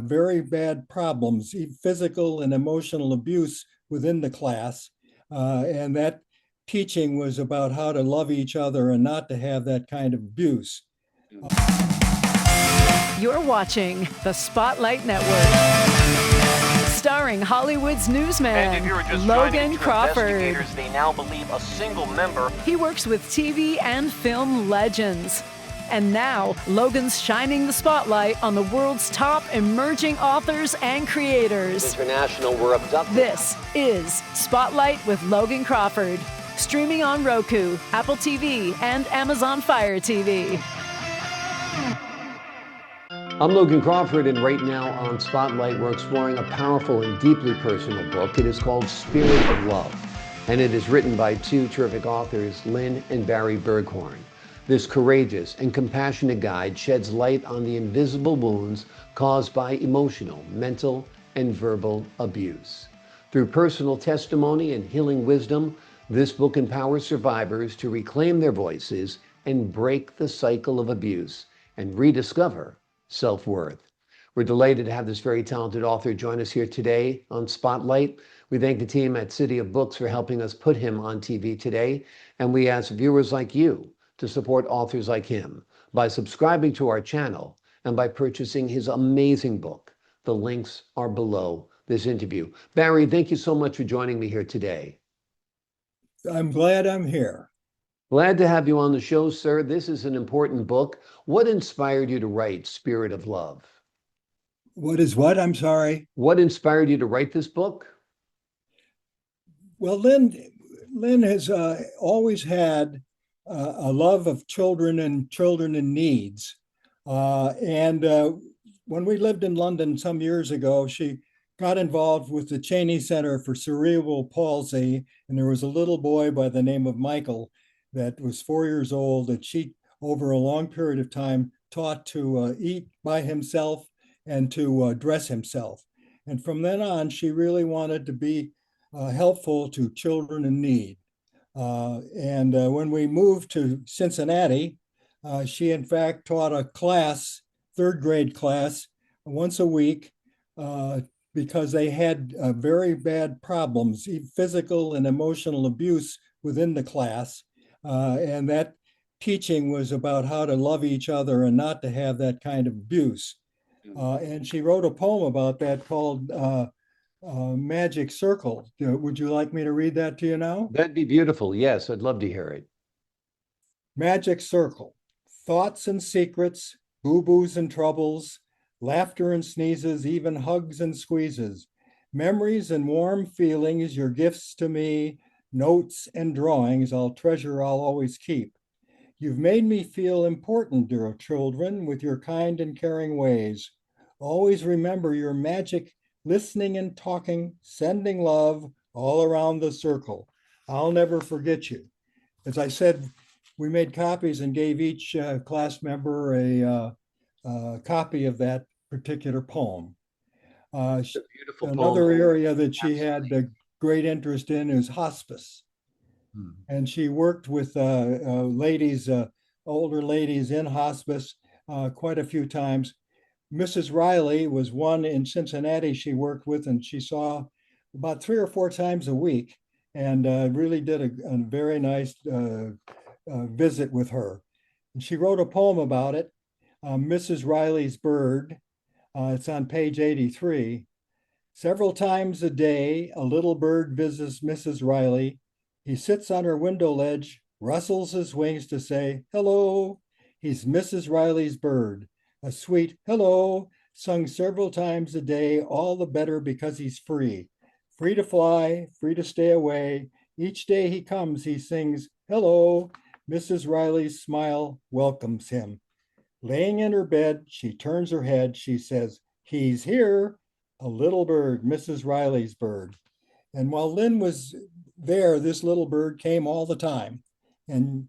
very bad problems, physical and emotional abuse within the class. And that teaching was about how to love each other and not to have that kind of abuse. You're watching the Spotlight Network, starring Hollywood's newsman, And if you're just Logan to Crawford. investigators, they now believe a single member. He works with TV and film legends. And now, Logan's shining the spotlight on the world's top emerging authors and creators. International were abducted. This is Spotlight with Logan Crawford, streaming on Roku, Apple TV, and Amazon Fire TV. I'm Logan Crawford, and right now on Spotlight, we're exploring a powerful and deeply personal book. It is called Spirit of Love, and it is written by two terrific authors, Lynn and Barry Berghorn. This courageous and compassionate guide sheds light on the invisible wounds caused by emotional, mental, and verbal abuse. Through personal testimony and healing wisdom, this book empowers survivors to reclaim their voices and break the cycle of abuse and rediscover self-worth. We're delighted to have this very talented author join us here today on Spotlight. We thank the team at Citi of Books for helping us put him on TV today, and we ask viewers like you to support authors like him by subscribing to our channel and by purchasing his amazing book. The links are below this interview. Barry, thank you so much for joining me here today. I'm glad I'm here. Glad to have you on the show, sir. This is an important book. What inspired you to write Spirit of Love? What is what? I'm sorry. What inspired you to write this book? Well, Lynn has always had a love of children and children in needs. And when we lived in London some years ago, she got involved with the Cheney Center for Cerebral Palsy. And there was a little boy by the name of Michael that was 4 years old that she, over a long period of time, taught to eat by himself and to dress himself. And from then on, she really wanted to be helpful to children in need. And when we moved to Cincinnati, she in fact taught a class, third grade class, once a week because they had very bad problems, physical and emotional abuse within the class. And that teaching was about how to love each other and not to have that kind of abuse. And she wrote a poem about that called Magic Circle. Would you like me to read that to you now? That'd be beautiful. Yes, I'd love to hear it. Magic Circle. Thoughts and secrets, boo-boos and troubles, laughter and sneezes, even hugs and squeezes, memories and warm feelings, your gifts to me, notes and drawings I'll treasure, I'll always keep. You've made me feel important, dear children, with your kind and caring ways. Always remember your magic, listening and talking, sending love all around the circle. I'll never forget you. As I said, we made copies and gave each class member a copy of that particular poem. It's a beautiful Another poem. area that she had a great interest in is hospice. And she worked with ladies, older ladies in hospice quite a few times. Mrs. Riley was one in Cincinnati she worked with, and she saw about 3 or 4 times a week, and really did a very nice visit with her. And she wrote a poem about it, Mrs. Riley's Bird. It's on page 83. Several times a day, a little bird visits Mrs. Riley. He sits on her window ledge, rustles his wings to say, hello. He's Mrs. Riley's bird. A sweet hello, sung several times a day, all the better because he's free. Free to fly, free to stay away. Each day he comes, he sings, hello. Mrs. Riley's smile welcomes him. Laying in her bed, she turns her head. She says, he's here, a little bird, Mrs. Riley's bird. And while Lynn was there, this little bird came all the time. And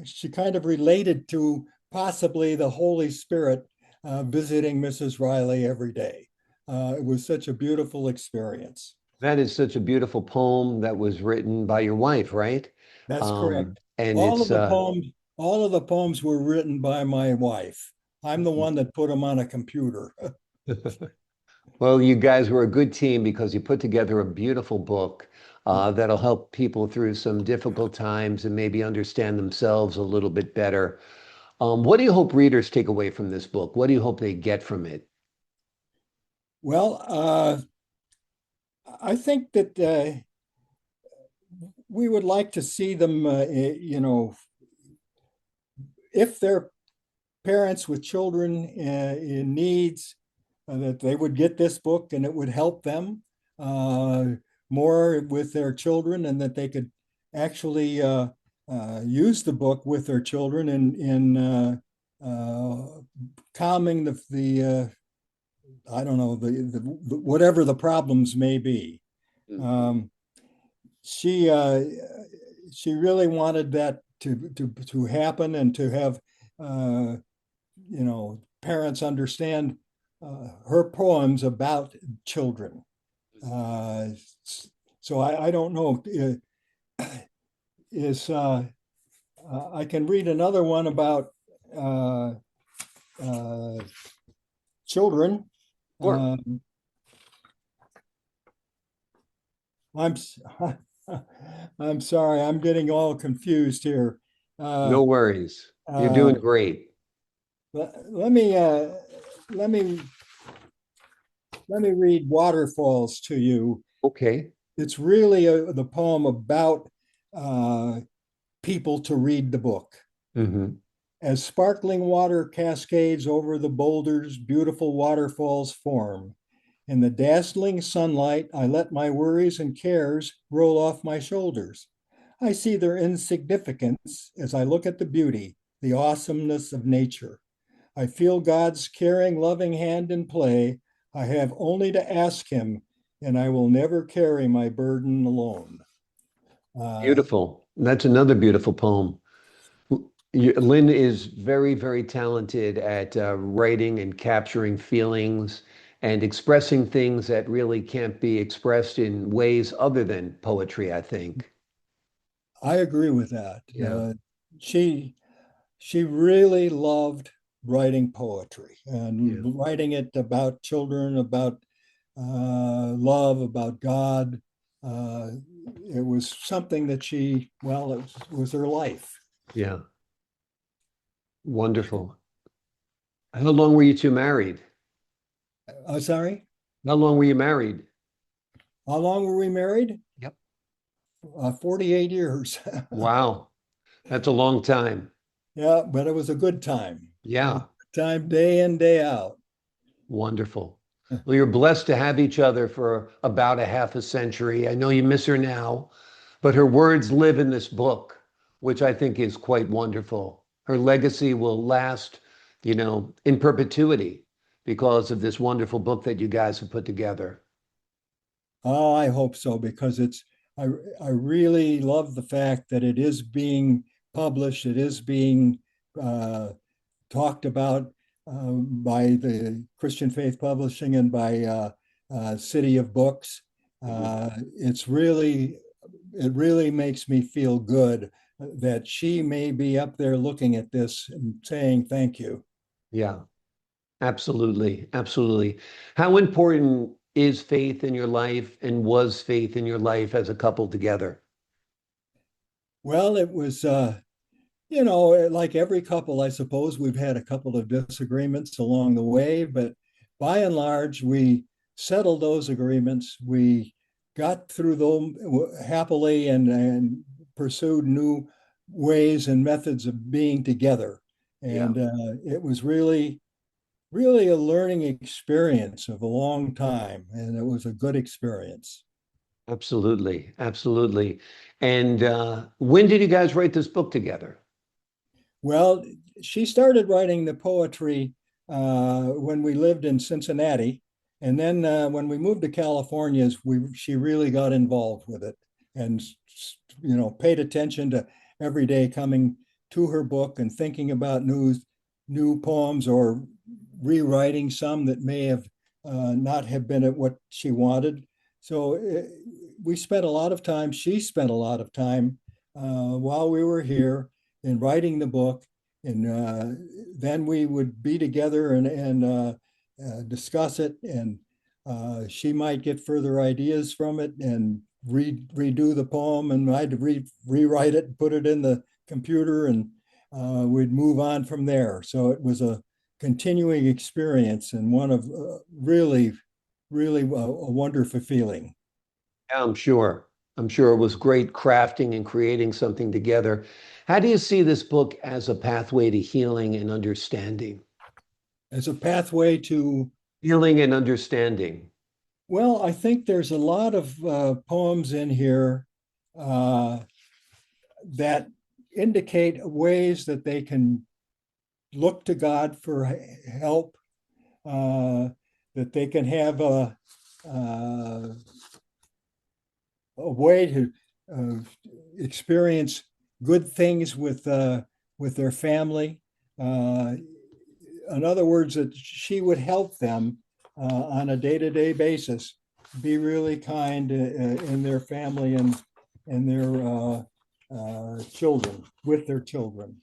she kind of related to possibly the Holy Spirit visiting Mrs. Riley every day. It was such a beautiful experience. That is such a beautiful poem that was written by your wife, right? That's correct. And all of the poems were written by my wife. I'm the one that put them on a computer. Well, you guys were a good team because you put together a beautiful book that'll help people through some difficult times and maybe understand themselves a little bit better. What do you hope readers take away from this book? What do you hope they get from it? Well, I think that we would like to see them, if they're parents with children in needs, that they would get this book and it would help them uh, more with their children, and that they could actually use the book with their children in calming the I don't know, the whatever the problems may be. Mhm. Um, she uh, she really wanted that to happen, and to have parents understand her poems about children. Uh, so I don't know. Is I can read another one about uh, uh, children. Sure. Um, I'm I'm sorry, I'm getting all confused here. Uh, No worries. You're uh, doing great. let me let me let me read Waterfalls to you. Okay. It's really the poem about uh, people to read the book. Hmm. As sparkling water cascades over the boulders, beautiful waterfalls form. In the dazzling sunlight, I let my worries and cares roll off my shoulders. I see their insignificance as I look at the beauty, the awesomeness of nature. I feel God's caring, loving hand in play. I have only to ask Him, and I will never carry my burden alone. Uh, Beautiful. That's another beautiful poem. Lynn is very, very talented at writing and capturing feelings and expressing things that really can't be expressed in ways other than poetry, I think. I agree with that. Yeah. She she really loved writing poetry Yeah. and writing it about children, about love, about God. Uh, it was something that it was her life. Yeah. Wonderful. How long were you two married? Sorry, How long were you married? how long were we married? Yep. 48 years. Wow. That's a long time. Yeah, but it was a good time. It was a Yeah. good time day in, day out. Wonderful. Well, you're blessed to have each other for about a half a century. I know you miss her now, but her words live in this book, which I think is quite wonderful. Her legacy will last, in perpetuity because of this wonderful book that you guys have put together. Oh, I hope so, because I I really love the fact that it is being published. It is being uh, talked about by the Christian Faith Publishing and by City of Books. Mhm. It really makes me feel good that she may be up there looking at this and saying thank you. Yeah, absolutely. Absolutely. How important is faith in your life and was faith in your life as a couple together? Well, it was like every couple, I suppose we've had a couple of disagreements along the way, but by and large, we settled those agreements. We got through them happily, and pursued new ways and methods of being together. Yeah. And it was really, really a learning experience of a long time, and it was a good experience. Absolutely, absolutely. And when did you guys write this book together? Well, she started writing the poetry when we lived in Cincinnati, and then when we moved to California, she really got involved with it, and paid attention to every day coming to her book and thinking about new poems, or rewriting some that may have not have been at what she wanted. So we spent a lot of time. She spent a lot of time while we were here in writing the book, and then we would be together and discuss it. And she might get further ideas from it and redo the poem, and I'd rewrite it, put it in the computer, and we'd move on from there. So it was a continuing experience and one of really, really a wonderful feeling. Yeah, I'm sure. I'm sure it was great crafting and creating something together. How do you see this book as a pathway to healing and understanding? As a pathway to, Healing and understanding. well, I think there's a lot of poems in here uh, that indicate ways that they can look to God for help, that they can have a way to experience good things with their family. In other words, that she would help them on a day-to-day basis, be really kind in their family and their children, with their children.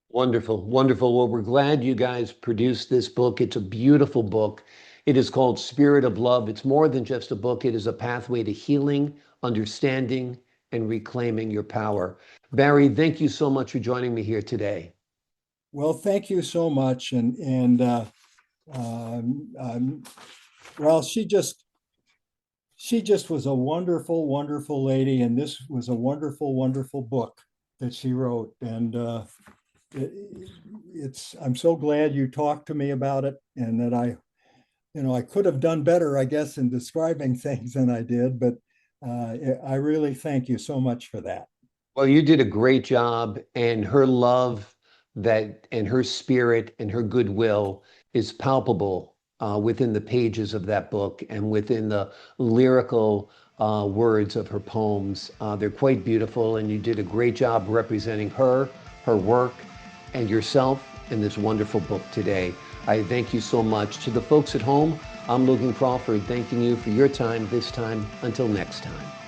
Wonderful, wonderful. Well, we're glad you guys produced this book. It's a beautiful book. It is called Spirit of Love. It's more than just a book. It is a pathway to healing, understanding, and reclaiming your power. Barry, thank you so much for joining me here today. Well, thank you so much. Well, she just was a wonderful, wonderful lady, and this was a wonderful, wonderful book that she wrote. And I'm so glad you talked to me about it, and that I could have done better, I guess, in describing things than I did, but I really thank you so much for that. Well, you did a great job, and her love and her spirit and her goodwill is palpable within the pages of that book and within the lyrical words of her poems. They're quite beautiful, and you did a great job representing her work, and yourself in this wonderful book today. I thank you so much. To the folks at home, I'm Logan Crawford, thanking you for your time this time. Until next time.